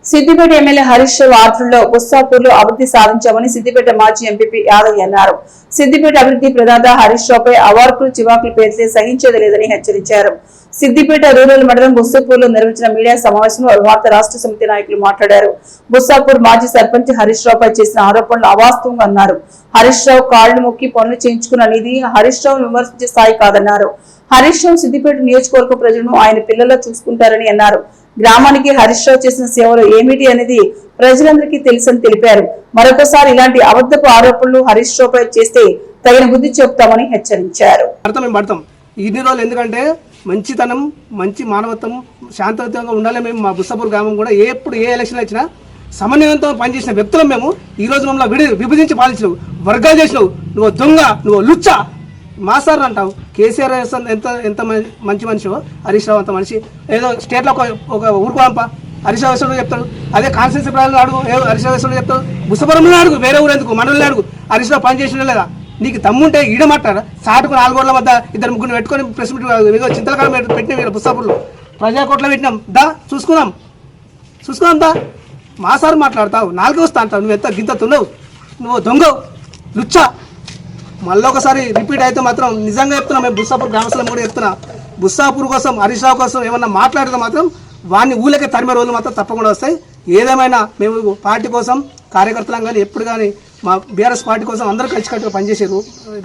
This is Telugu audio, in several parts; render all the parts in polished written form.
సిద్దిపేట ఎమ్మెల్యే హరీష్ రావు ఆధ్వర్యంలో బుస్సాపూర్లో అభివృద్ధి సాధించామని సిద్దిపేట మాజీ ఎంపీపీ యాదయ్య అన్నారు. సిద్దిపేట అభివృద్ధి ప్రదాత హరీష్ రావుపై అవార్కులు చివాకులు పేర్చితే సహించేది లేదని హెచ్చరించారు. సిద్దిపేట రూరల్ మండలం బుస్సాపూర్లో నిర్వహించిన మీడియా సమావేశంలో భారత రాష్ట్ర సమితి నాయకులు మాట్లాడారు. బుస్సాపూర్ మాజీ సర్పంచ్ హరీష్ రావుపై చేసిన ఆరోపణలు అవాస్తవంగా అన్నారు. హరీష్ రావు కాళ్లు మొక్కి పనులు చేయించుకున్న నిధి హరీష్ రావు విమర్శించే స్థాయి కాదన్నారు. హరీష్ రావు సిద్దిపేట నియోజకవర్గ ప్రజలను ఆయన పిల్లల్లో చూసుకుంటారని అన్నారు. గ్రామానికి హరీష్ రావు చేసిన సేవలు ఏమిటి అనేది ప్రజలందరికీ తెలుసని తెలిపారు. మరొకసారి ఇలాంటి అబద్ధపు ఆరోపణలు హరీష్ రావుపై చేస్తే తగిన బుద్ధి చెబుతామని హెచ్చరించారు. ఇన్ని రోజులు ఎందుకంటే మంచితనం, మంచి మానవత్వం, శాంతియుతంగా ఉండాలి. మేము మా బుస్సాపూర్ గ్రామం కూడా ఎప్పుడు ఏ ఎలక్షన్ వచ్చినా సమన్వయంతో పనిచేసిన వ్యక్తులం మేము. ఈ రోజు మమ్మల్ని విభజించి పాలించినావు, వర్గాలు చేసినావు. నువ్వు దొంగ, నువ్వు లుచ్చ మాసార్ అంటావు. కేసీఆర్ ఎంత ఎంత మంచి మనిషి, హరీష్ రావు అంత మనిషి. ఏదో స్టేట్లో ఒక ఊరుకు పంప హరీష్ రావు వేసుడు చెప్తాడు. అదే కాన్స్టిట్యూన్సీ ప్రజలు అడుగు, హరీష్ రావు వేసుడు చెప్తాడు. బుస్సాపురంలో అడుగు, వేరే ఊరు ఎందుకు, మండలిని అడుగు. హరీష్ రావు పని చేసిన లేదా? నీకు తమ్ముంటే ఈడ మాట్లాడ సాటుకు 4 గోడల మధ్య 2-3 పెట్టుకొని ప్రెస్ మీట్ చింతలకాలం పెట్టినాం. మీరు బుస్సాపూర్లో ప్రజాకోట్లో పెట్టినాం. దా చూసుకుందాం దా. మా సార్ మాట్లాడతావు, 4 వస్తా అంటావు. నువ్వు ఎంత గింత తున్నావు, నువ్వు దొంగ లుచ్చ. మళ్ళీ ఒకసారి రిపీట్ అయితే మాత్రం నిజంగా చెప్తున్నా, మేము బుస్సాపూర్ గ్రామస్తులం కూడా చెప్తున్నా, బుస్సాపూర్ కోసం హరీష్ రావు కోసం ఏమన్నా మాట్లాడితే మాత్రం వాడిని ఊళ్ళకే తరిమే రోజులు మాత్రం తప్పకుండా వస్తాయి. ఏదేమైనా మేము పార్టీ కోసం కార్యకర్తలం కానీ ఎప్పుడు కానీ మా బీఆర్ఎస్ పార్టీ కోసం అందరూ కలిసికట్టుగా పనిచేసే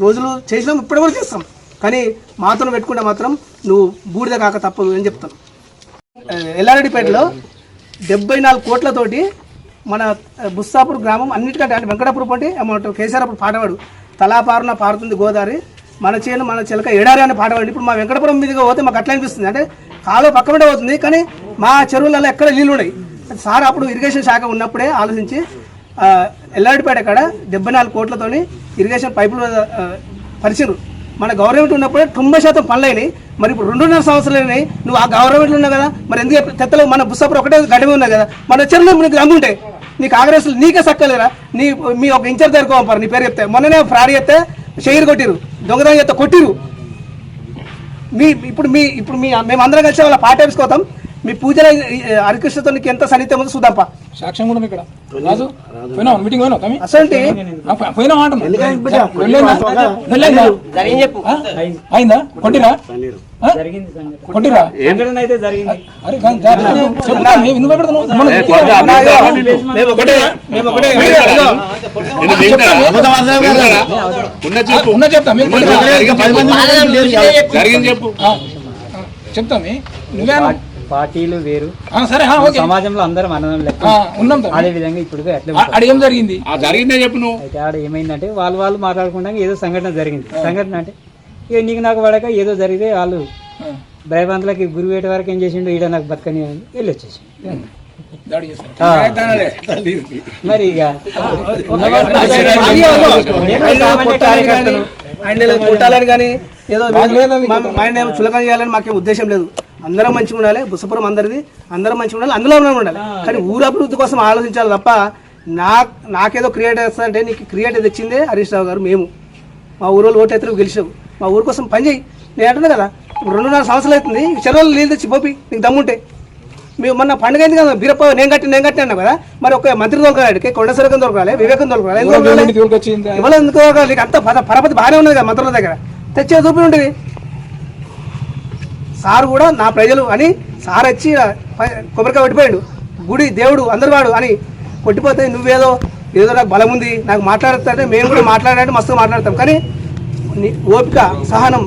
రోజులు చేసినాం, ఇప్పుడు కూడా చేస్తాం. కానీ మాతో పెట్టుకుంటే మాత్రం నువ్వు బూడిద కాక తప్పదు అని చెప్తాను. ఎల్లారెడ్డిపేటలో 74 కోట్లతోటి మన బుస్సాపూర్ గ్రామం అన్నిటికంటే అంటే వెంకటాపురం అంటే ఏమంటారు, కేసీఆర్ అప్పుడు పాటవాడు తలాపారున పారుతుంది గోదావరి, మన చేను మన చిలక ఎడారి అని పాటవాడు. ఇప్పుడు మా వెంకటపురం మీదుగా పోతే మాకు అట్లా అనిపిస్తుంది, అంటే కాలువ పక్కనే పోతుంది కానీ మా చెరువులలో ఎక్కడ నీళ్ళు ఉన్నాయి. సార్ అప్పుడు ఇరిగేషన్ శాఖ ఉన్నప్పుడే ఆలోచించి ఎల్లారెడ్డిపేట కాడ 74 కోట్లతోని ఇరిగేషన్ పైపులు పరిచిరు. మన గవర్నమెంట్ ఉన్నప్పుడే 90% పనులు అయినాయి. మరి ఇప్పుడు 2.5 సంవత్సరాలు అయినాయి. నువ్వు ఆ గవర్నమెంట్లో ఉన్నావు కదా, మరి ఎందుకు తెత్తలో మన బుస్సాపూర్ ఒకటే గడిమే ఉన్నాయి కదా, మన చెరువులో నీకు అమ్ముంటే నీకు ఆగ్రెస్లు నీకే సక్కలేరా? మీ ఒక ఇన్ఛార్జ్ దగ్గర పంపారు నీ పేరు చెప్తే. మొన్ననే ఫ్రాడ్ చెప్తే షెయిర్ కొట్టిరు, దొంగదాన్ని చెప్తే కొట్టిరు. ఇప్పుడు మేమందరం కలిసి వాళ్ళ పార్టీ ఆఫీస్కి మీ పూజల హరికృష్ణతో నీకు ఎంత సన్నిహితం ఉందో చూద్దాంపా. సాక్ష్యం కూడా ఇక్కడ రాజు మీటింగ్ అసలు అయిందా? కొట్టిరా కొట్టిరా చెప్తా. నువ్వే పార్టీలు వేరు, సమాజంలో అందరం అన్నదం లెక్క ఉన్నాం. అదే విధంగా ఇప్పుడు ఏం జరిగింది చెప్పు నువ్వు. అయితే ఆడ ఏమైందంటే వాళ్ళు మాట్లాడుకుంటా ఏదో సంఘటన జరిగింది. సంఘటన అంటే ఇక నీకు నాకు పడక ఏదో జరిగితే వాళ్ళు భయబంతులకి గురువేట వరకు ఏం చేసిండు, ఈడ నాకు బతకని వెళ్ళి వచ్చేసి మరి ఇక కొట్టాలని కానీ ఏదో చులకన చేయాలని మాకేం ఉద్దేశం లేదు. అందరం మంచిగా ఉండాలి, బుస్సాపురం అందరిది, అందరం మంచిగా ఉండాలి, అందులో ఉండాలి. కానీ ఊరు అభివృద్ధి కోసం ఆలోచించాలి తప్ప నాకేదో క్రియేట్ చేస్తా నీకు క్రియేట్ తెచ్చిందే హరీష్ రావు గారు. మేము మా ఊరు ఓటు అయితే గెలిచావు, మా ఊరు కోసం పని చేయి. నేను అంటున్నా కదా, ఇప్పుడు 2.5 సంవత్సరాలు అవుతుంది. చెరువులు నీళ్ళు తెచ్చి పోపి నీకు దమ్ముంటే. మేము మొన్న పండుగ అయింది కదా, బీరప్ప నేను కట్టి అన్నా కదా, మరి ఒక మంత్రి దొరకాలి, కొండ సరకం దొరకాలి, వివేకం దొరకాలి. ఇవాళ ఎందుకు నీకు అంత పరపతి బాగానే ఉన్నది కదా మంత్రుల దగ్గర, తెచ్చే చూపి ఉంటుంది. సార్ కూడా నా ప్రజలు అని సార్ వచ్చి కొబ్బరికాయ కొట్టిపోయాడు, గుడి దేవుడు అందరు వాడు అని కొట్టిపోతే నువ్వేదో నాకు బలం ఉంది నాకు మాట్లాడుతుంటే మేము కూడా మాట్లాడాలంటే మస్తుగా మాట్లాడతాం. కానీ ఓపిక సహనం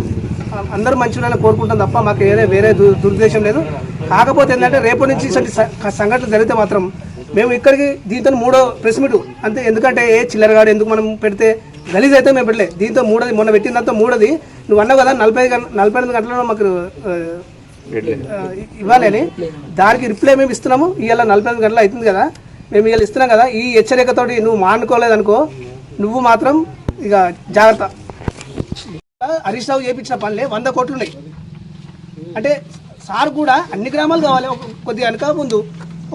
అందరూ మంచిగా కోరుకుంటాం తప్ప మాకు వేరే దురుద్దేశం లేదు. కాకపోతే ఏంటంటే రేపటి నుంచి సంఘటన జరిగితే మాత్రం మేము ఇక్కడికి దీంతో 3వ ప్రెస్ మీట్ అంతే. ఎందుకంటే చిల్లరగాడు ఎందుకు మనం పెడితే గలీజ్ అయితే మేము పెట్టలే. దీంతో 3ది మొన్న పెట్టినంత 3ది నువ్వు అన్నావు కదా 48 గంటలలో మాకు ఇవ్వాలి అని, దానికి రిప్లై మేము ఇస్తున్నాము. ఇవాళ 48 గంటలు అవుతుంది కదా, మేము ఇవాళ ఇస్తున్నాం కదా. ఈ హెచ్చరికతోటి నువ్వు మానుకోలేదనుకో, నువ్వు మాత్రం ఇక జాగ్రత్త. హరీష్ రావు చేయించిన పనులే 100 కోట్లు ఉన్నాయి. అంటే సార్ కూడా అన్ని గ్రామాలు కావాలి, కొద్దిగా వెనక ముందు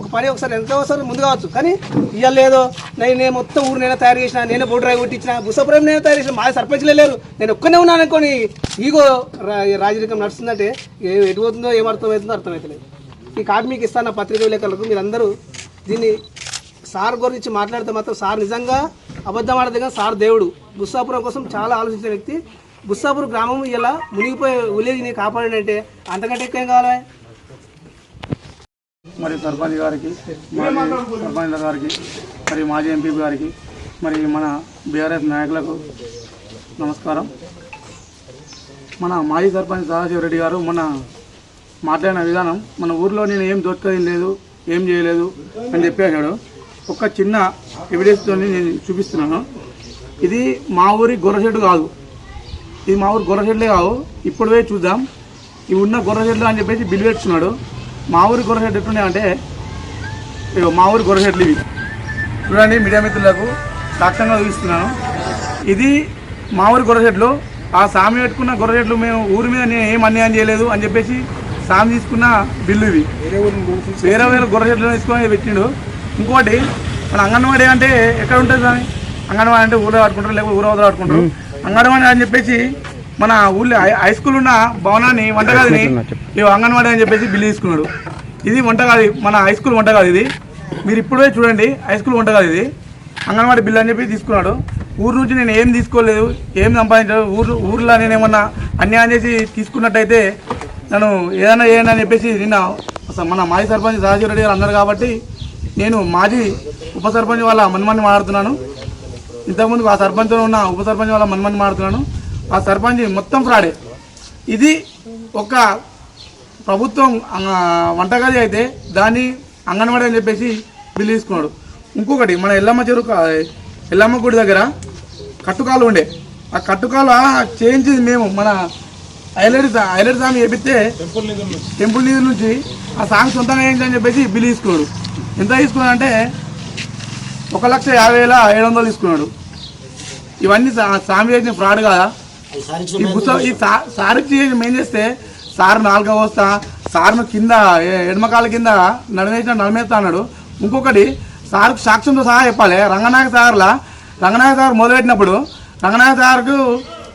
ఒక పని ఒకసారి ఎంత ఒకసారి ముందు కావచ్చు. కానీ ఇవాళ లేదో నేను మొత్తం ఊరు నేనే తయారు చేసిన, నేనే బోర్డు రాయి కొట్టించిన, బుస్సాపురం నేనే తయారు చేసిన, మా సర్పంచ్లే లేరు, నేను ఒక్కనే ఉన్నాను అనుకోని ఈగో రాజకీయం నడుస్తుందంటే ఎటు పోతుందో ఏమర్థమవుతుందో అర్థమవుతలేదు. ఈ కాపీ మీకు ఇస్తాను పత్రికా విలేకరులకు, మీరందరూ దీన్ని సార్ గురించి మాట్లాడితే మాత్రం సార్ నిజంగా అబద్ధం ఆడదు కానీ సార్ దేవుడు. బుస్సాపురం కోసం చాలా ఆలోచించిన వ్యక్తి. బుస్సాపురం గ్రామం ఇలా మునిగిపోయే విలేజ్ని కాపాడంటే అంతకంటే ఎక్కువ ఏం కావాలి? మరి సర్పంచ్ గారికి, మాజీ సర్పంచ్ గారికి, మరి మాజీ ఎంపీ గారికి, మరి మన బీఆర్ఎస్ నాయకులకు నమస్కారం. మన మాజీ సర్పంచ్ సదాశివరెడ్డి గారు మన మాట్లాడిన విధానం, మన ఊర్లో నేను ఏం దొరకలేదు లేదు, ఏం చేయలేదు అని చెప్పేశాడు. ఒక చిన్న ఎవిడెన్స్తో నేను చూపిస్తున్నాను. ఇది మా ఊరి గొర్రెషెడ్డు కాదు, ఇది మా ఊరి గొర్రెషెడ్లే కాదు. ఇప్పుడు పోయి చూద్దాం. ఇవి ఉన్న గొర్రెషెడ్లు అని చెప్పేసి బిల్లు పెట్టుకున్నాడు. మా ఊరి గొర్రెషెడ్లు ఎట్లున్నాయంటే, మా ఊరి గొర్రెషెడ్లు ఇవి చూడండి. మీడియా మిత్రులకు సాక్ష్యంగా చూపిస్తున్నాను. ఇది మా ఊరి గొర్రెషెడ్లు. ఆ సామి పెట్టుకున్న గొర్రెషెడ్లు మేము ఊరి మీద నేను ఏం అన్యాయం చేయలేదు అని చెప్పేసి సామి తీసుకున్న బిల్లు ఇవి. వేరే వేరే గొర్రెషెడ్లు తీసుకొని పెట్టిండు. ఇంకోటి మన అంగన్వాడీ అంటే ఎక్కడ ఉంటుంది సామి? అంగన్వాడీ అంటే ఊళ్ళో ఆడుకుంటారు, లేకపోతే ఊర వదలు ఆడుకుంటారు. అంగన్వాడీ అని చెప్పేసి మన ఊళ్ళో హై స్కూల్ ఉన్న భవనాన్ని వంటగదిని అంగన్వాడీ అని చెప్పేసి బిల్లు తీసుకున్నాడు. ఇది వంటగది, మన హై స్కూల్ వంటగది ఇది. మీరు ఇప్పుడే చూడండి, హై స్కూల్ వంటగది ఇది. అంగన్వాడీ బిల్లు అని చెప్పి తీసుకున్నాడు. ఊరు నుంచి నేను ఏం తీసుకోలేదు, ఏం సంపాదించలేదు. ఊర్లో నేను ఏమన్నా అన్యాయం చేసి తీసుకున్నట్టయితే నన్ను ఏదైనా చేయండి అని చెప్పేసి నిన్న మన మాజీ సర్పంచ్ సదాశివరెడ్డి గారు అన్నారు. కాబట్టి నేను మాజీ ఉప సర్పంచ్ వాళ్ళ మన్మని మాట్లాడుతున్నాను. ఇంతకుముందు ఆ సర్పంచ్లో ఉన్న ఉప సర్పంచ్ వాళ్ళ మన్మని మాట్లాడుతున్నాను. ఆ సర్పంచ్ మొత్తం ఫ్రాడే. ఇది ఒక ప్రభుత్వం వంటగది అయితే దాన్ని అంగన్వాడీ అని చెప్పేసి బిల్లు తీసుకున్నాడు. ఇంకొకటి మన ఎల్లమ్మ గుడి దగ్గర కట్టుకాలు ఉండే, ఆ కట్టుకాలు చేయించి మేము మన హైలైట్ స్వామి చేపిస్తే టెంపుల్ నిధుల నుంచి ఆ స్వామి సొంతంగా చేయించని చెప్పేసి బిల్లు తీసుకున్నాడు. ఎంత తీసుకున్నాడు అంటే 1,50,700 తీసుకున్నాడు. ఇవన్నీ స్వామి చేసిన ఫ్రాడ్ కాదా? ఈ సార్కి చేసి ఏం చేస్తే సార్ 4వ వస్తా, సార్ను కింద ఎడమకాల కింద నడిమేస్తా అన్నాడు. ఇంకొకటి సార్కు సాక్ష్యంతో సహా చెప్పాలి. రంగనాయక సాగర్ మొదలెట్టినప్పుడు రంగనాయక సార్కు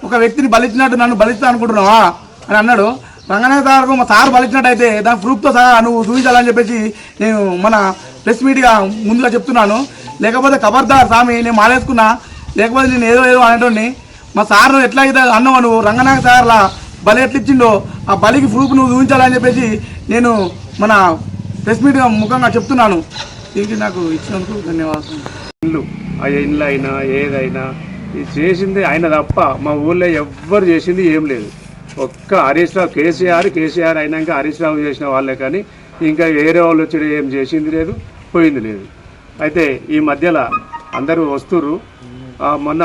ఒక వ్యక్తిని బలిచ్చినట్టు నన్ను బలిస్తా అనుకుంటున్నావా అని అన్నాడు. రంగనాయక సార్కు మా సార్ బలిచ్చినట్టయితే దాని ప్రూఫ్తో సహా నువ్వు చూపించాలని చెప్పేసి నేను మన ప్రెస్ మీట్గా ముందుగా చెప్తున్నాను. లేకపోతే ఖబర్దార్ స్వామి, నేను మానేసుకున్నా, లేకపోతే నేను ఏదో అనేటోని. మా సార్ను ఎట్లా అయితే అన్నావు నువ్వు, రంగనాయక సార్లా బలి ఎట్లా ఇచ్చిండో ఆ బలికి ప్రూఫ్ నువ్వు చూపించాలని చెప్పేసి నేను మన ప్రెస్ మీట్గా ముఖంగా చెప్తున్నాను. దీనికి నాకు ఇచ్చినందుకు ధన్యవాదాలు. ఇండ్లు అయినా ఏదైనా ఇది చేసింది ఆయన తప్ప మా ఊళ్ళో ఎవ్వరు చేసింది ఏం లేదు. ఒక్క హరీష్ రావు, కేసీఆర్ అయినాక హరీష్ రావు చేసిన వాళ్ళే కానీ ఇంకా వేరే వాళ్ళు వచ్చి ఏం చేసింది లేదు, పోయింది లేదు. అయితే ఈ మధ్యలో అందరూ వస్తుర్రు. మొన్న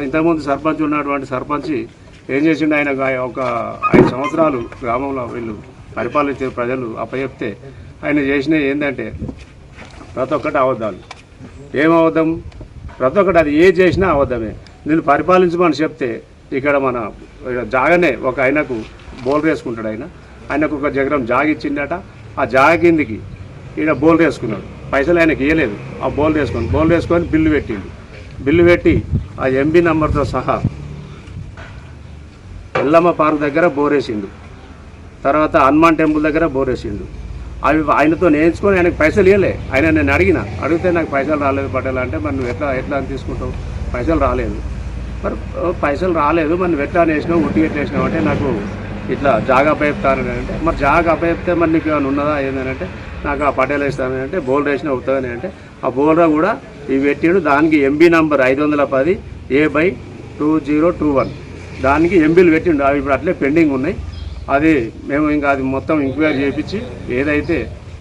ఇంతకుముందు సర్పంచ్ ఉన్నటువంటి సర్పంచ్ ఏం చేసిండు, ఆయన ఒక 5 సంవత్సరాలు గ్రామంలో వీళ్ళు పరిపాలించే ప్రజలు అప్పచెప్తే ఆయన చేసినవి ఏంటంటే ప్రతి ఒక్కటి అబద్ధాలు. ఏమవద్దాం? ప్రతి ఒక్కటి అది ఏ చేసినా అబద్ధమే. నేను పరిపాలించమని చెప్తే ఇక్కడ మన జాగనే ఒక ఆయనకు బోల్ వేసుకుంటాడు. ఆయనకు ఒక జగరం జాగ ఇచ్చిండట. ఆ జాగ కిందికి ఈయన బోల్ వేసుకున్నాడు. పైసలు ఆయనకి ఇవ్వలేదు. ఆ బోల్ వేసుకొని బిల్లు పెట్టిండు. బిల్లు పెట్టి ఆ ఎంబీ నంబర్తో సహా ఎల్లమ్మ పార్క్ దగ్గర బోరేసిండు. తర్వాత హనుమాన్ టెంపుల్ దగ్గర బోరేసిండు. అవి ఆయనతో నేర్చుకొని ఆయనకు పైసలు ఇవ్వలే. నేను అడిగితే నాకు పైసలు రాలేదు పటేల్ అంటే, మరి నువ్వు ఎట్లా అని తీసుకుంటావు? పైసలు రాలేదు. మరి పైసలు రాలేదు, మరి నువ్వు ఎట్లా వేసినావు, ఉట్టి ఎట్లా వేసినావు అంటే నాకు ఇట్లా జాగా అప్పచెప్తానని అంటే, మరి జాగా అప్పచెప్తే మరి నీకు ఏమైనా ఉన్నదా ఏంటంటే, నాకు ఆ పటేల్ వేస్తానని అంటే బోల్ వేసిన అవుతుందని అంటే ఆ బోల్రా కూడా ఇవి పెట్టాడు. దానికి ఎంబీ నంబర్ 510 A/2021 దానికి ఎంబీలు పెట్టిండు. అవి ఇప్పుడు అట్లే పెండింగ్ ఉన్నాయి. అది మేము ఇంకా అది మొత్తం ఎంక్వైరీ చేయించి ఏదైతే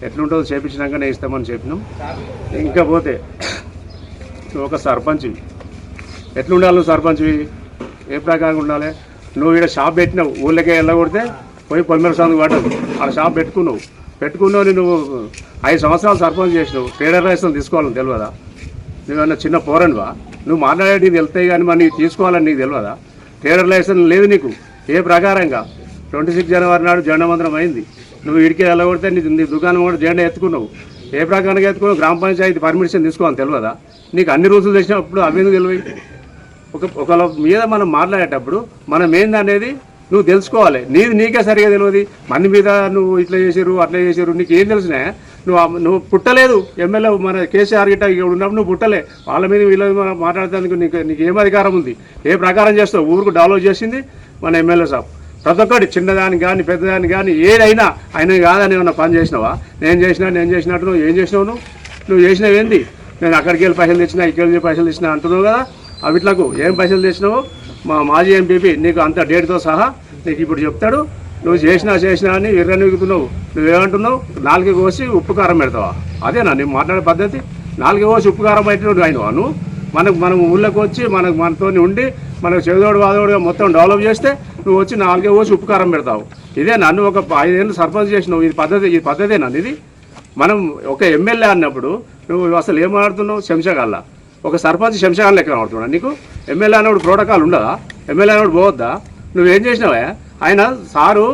ఎట్లుంటుందో చేయించినాకనే ఇస్తామని చెప్పినాం. ఇంకా పోతే ఒక సర్పంచ్ ఎట్లుండాలి? నువ్వు సర్పంచ్వి ఏ ప్రకారంగా ఉండాలి? నువ్వు ఇక్కడ షాప్ పెట్టినావు, ఊళ్ళకే వెళ్ళగొడితే పోయి పొలిమేర సందుకు పడ్డావు, అక్కడ షాప్ పెట్టుకున్నావు నువ్వు 5 సంవత్సరాలు సర్పంచ్ చేసినావు. ట్రేడర్ లైసెన్స్ తీసుకోవాలని తెలియదా? నువ్వన్నా చిన్న పోరనివా? నువ్వు మాట్లాడేది వెళ్తాయి కానీ మరి నీకు తీసుకోవాలని నీకు తెలియదా? ట్రేడర్ లైసెన్స్ లేదు నీకు. ఏ ప్రకారంగా 26 జనవరి నాడు జెండా మంత్రం అయింది. నువ్వు ఇడికి వెళ్ళగొడితే నీ దుకాణం కూడా జెండా ఎత్తుకున్నావు. ఏ ప్రకారంగా ఎత్తుకున్నావు? గ్రామ పంచాయతీ పర్మిషన్ తీసుకోవాలని తెలియదా? నీకు అన్ని రోజులు తెచ్చినప్పుడు అవి తెలియదు. ఒకళ్ళ మీద మనం మాట్లాడేటప్పుడు మనం ఏందనేది నువ్వు తెలుసుకోవాలి. నీకే సరిగా తెలియదు. మన మీద నువ్వు ఇట్లా చేసారు అట్లా చేసారు నీకు ఏం తెలిసినా నువ్వు పుట్టలేదు ఎమ్మెల్యే మన కేసీఆర్ గిట్ట ఇక్కడ ఉన్నప్పుడు నువ్వు పుట్టలే. వాళ్ళ మీద వీళ్ళ మీద మాట్లాడేందుకు నీకు ఏం అధికారం ఉంది? ఏ ప్రకారం చేస్తావు? ఊరుకు డెవలప్ చేసింది మన ఎమ్మెల్యే సాబ్. ప్రతి ఒక్కటి చిన్నదానికి కానీ పెద్దదానికి కానీ ఏదైనా ఆయన కాదని ఏమన్నా పని చేసినావా? నేను చేసినట్టు నువ్వు ఏం చేసినావు? నువ్వు చేసినవి ఏంది? నేను అక్కడికి వెళ్ళి పైసలు తెచ్చినా ఇక్కడికి వెళ్ళి పైసలు తెచ్చినా అంటున్నావు కదా. అవిట్లకు ఏం పైసలు తెచ్చినావు? మా మాజీ ఎంపీపీ నీకు అంత డేట్తో సహా నీకు ఇప్పుడు చెప్తాడు. నువ్వు చేసినా అని విర్రనిగుతున్నావు. నువ్వేమంటున్నావు? 4 కోసి ఉప్పు కారం పెడతావా? అదేనా నేను మాట్లాడే పద్ధతి? 4 కోసి ఉప్పు కారం పెట్టినట్టు అయినవా నువ్వు? మనం ఊళ్ళోకి వచ్చి మనతో ఉండి మనకు చెవిదోడు వాదోడుగా మొత్తం డెవలప్ చేస్తే నువ్వు వచ్చి 4 కోసి ఉప్పు కారం పెడతావు. ఇదే నన్ను ఒక 5 ఏళ్ళు సర్పంచ్ చేసినావు. ఈ పద్ధతేనా ఇది? మనం ఒక ఎమ్మెల్యే అన్నప్పుడు నువ్వు అసలు ఏం ఆడుతున్నావు? శంషగాళ్ళ ఒక సర్పంచ్ శంషగాళ్ళ లెక్క ఆడుతున్నావు. నీకు ఎమ్మెల్యే అన్నప్పుడు ప్రోటోకాల్ ఉండదా? ఎమ్మెల్యే అన్నప్పుడు పోవద్దా? నువ్వేం చేసినావా? ఆయన సారు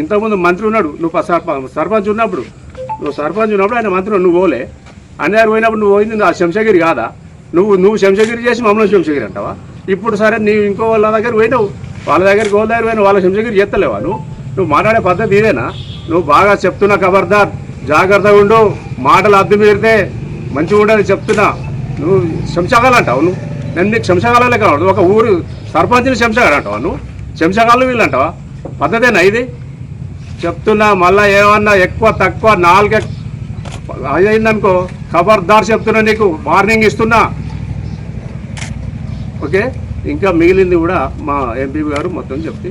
ఇంతకుముందు మంత్రి ఉన్నాడు. నువ్వు సర్పంచ్ ఉన్నప్పుడు ఆయన మంత్రి నువ్వు పోలే. ఆయన దగ్గర పోయినప్పుడు నువ్వు పోయింది ఆ శంషగిరి కాదా? నువ్వు శంషగిరి చేసి మమ్మల్ని శంషగిరి అంటావా? ఇప్పుడు సరే నీవు ఇంకో వాళ్ళ దగ్గర పోయినావు, వాళ్ళ దగ్గరికి పోయినావు, వాళ్ళ శంషగిరి చేస్తలేవా? నువ్వు మాట్లాడే పద్ధతి ఇదేనా? నువ్వు బాగా చెప్తున్నా, ఖబర్దార్, జాగ్రత్తగా ఉండు. మాటలు అద్దె మీరితే మంచిగా ఉండని చెప్తున్నా. నువ్వు శంషగాలంటావు. నేను నీకు శంషగాలే కావద్దు. ఒక ఊరు సర్పంచ్ని శంషగాడు అంటావా? నువ్వు శంషగాళ్ళు వీళ్ళు అంటావా? పద్ధతేనా ఇది? చెప్తున్నా. మళ్ళీ ఏమన్నా ఎక్కువ తక్కువ 4 అయిందనుకో ఖబర్దార్ చెప్తున్నా, నీకు వార్నింగ్ ఇస్తున్నా. ఓకే, ఇంకా మిగిలింది కూడా మా ఎంపీ గారు మొత్తం చెప్తే